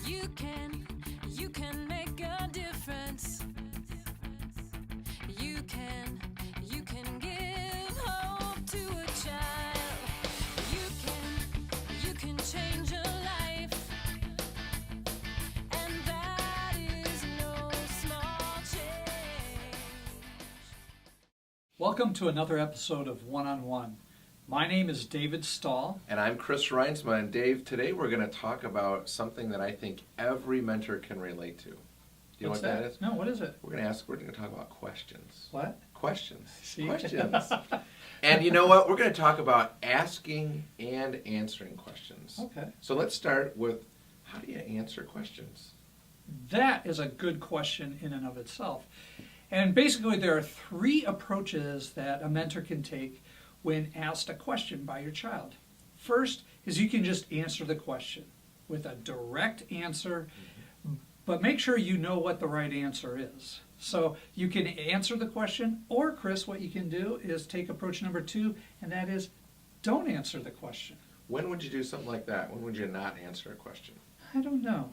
You can make a difference. You can give hope to a child. You can change a life. And that is no small change. Welcome to another episode of One on One. My name is David Stahl. And I'm Chris Reinsma. And Dave, today we're going to talk about something that I think every mentor can relate to. Do you know what that is? No, what is it? We're going to talk about questions. What? Questions. See? Questions. And you know what? We're going to talk about asking and answering questions. Okay. So let's start with, how do you answer questions? That is a good question in and of itself. And basically there are three approaches that a mentor can take when asked a question by your child. First is you can just answer the question with a direct answer, but make sure you know what the right answer is. So you can answer the question, or Chris, what you can do is take approach number 2, and that is don't answer the question. When would you do something like that? When would you not answer a question? I don't know.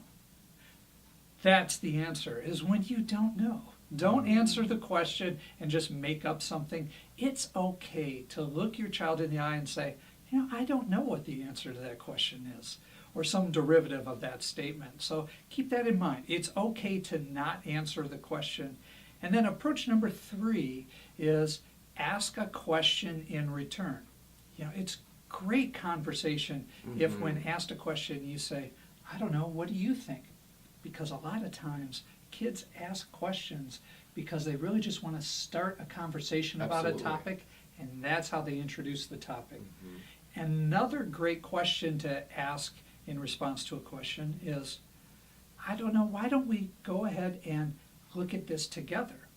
That's the answer, is when you don't know. Don't answer the question and just make up something. It's okay to look your child in the eye and say, I don't know what the answer to that question is, or some derivative of that statement. So keep that in mind. It's okay to not answer the question. And then approach number 3 is ask a question in return. It's great conversation if when asked a question you say, I don't know, what do you think? Because a lot of times kids ask questions because they really just want to start a conversation about Absolutely. a topic, and that's how they introduce the topic. Another great question to ask in response to a question is, I don't know, why don't we go ahead and look at this together?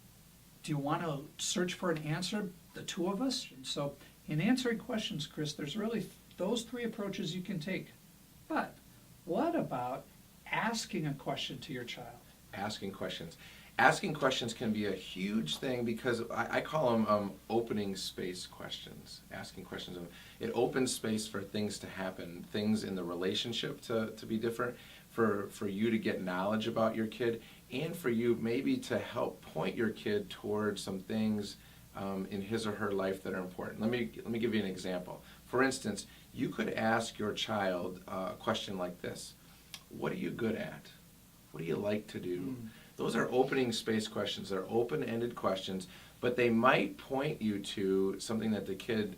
Do you want to search for an answer, the two of us? And so in answering questions, Chris, there's really those 3 approaches you can take. But what about asking a question to your child? Asking questions. Asking questions can be a huge thing because I call them opening space questions. Asking questions. It opens space for things to happen, things in the relationship to be different, for you to get knowledge about your kid, and for you maybe to help point your kid towards some things in his or her life that are important. Let me give you an example. For instance, you could ask your child a question like this: what are you good at? What do you like to do? Those are opening space questions. They're open-ended questions, but they might point you to something that the kid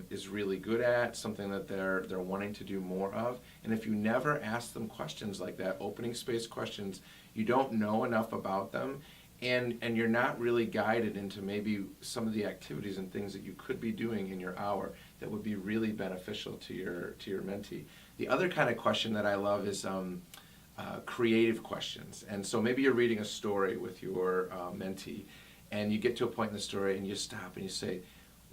is really good at, something that they're wanting to do more of. And if you never ask them questions like that, opening space questions, you don't know enough about them, and you're not really guided into maybe some of the activities and things that you could be doing in your hour that would be really beneficial to your mentee. The other kind of question that I love is creative questions. And so maybe you're reading a story with your mentee, and you get to a point in the story and you stop and you say,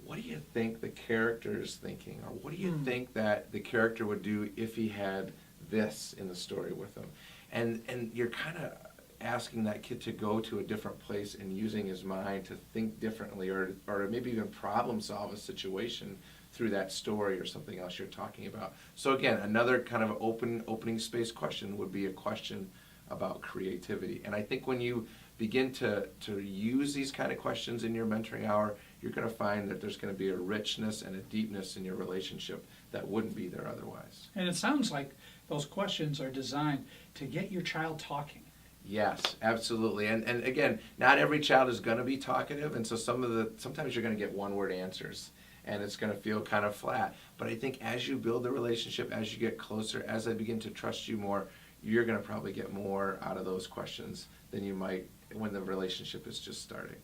what do you think the character is thinking? Or what do you think that the character would do if he had this in the story with him? And you're kind of asking that kid to go to a different place and using his mind to think differently, or maybe even problem solve a situation through that story or something else you're talking about. So again, another kind of opening space question would be a question about creativity. And I think when you begin to use these kind of questions in your mentoring hour, you're going to find that there's going to be a richness and a deepness in your relationship that wouldn't be there otherwise. And it sounds like those questions are designed to get your child talking. Yes, absolutely. And again, not every child is going to be talkative, and so sometimes you're going to get one-word answers, and it's going to feel kind of flat. But I think as you build the relationship, as you get closer, as they begin to trust you more, you're going to probably get more out of those questions than you might when the relationship is just starting.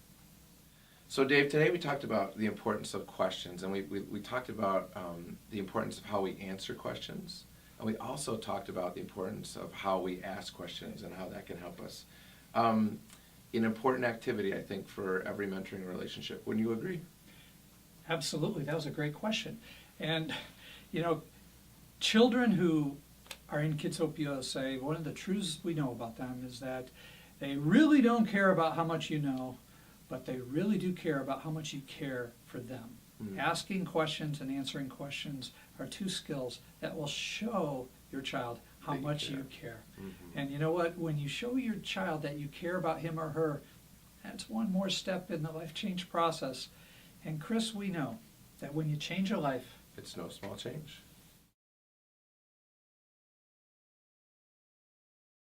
So Dave, today we talked about the importance of questions, and we talked about the importance of how we answer questions. And we also talked about the importance of how we ask questions and how that can help us. An important activity, I think, for every mentoring relationship. Wouldn't you agree? Absolutely. That was a great question. And, children who are in Kidsopia say one of the truths we know about them is that they really don't care about how much you know, but they really do care about how much you care for them. Asking questions and answering questions are 2 skills that will show your child how That you much care. you care. Mhm. And you know what? When you show your child that you care about him or her, that's one more step in the life change process. And Chris, we know that when you change a life, It's no small change.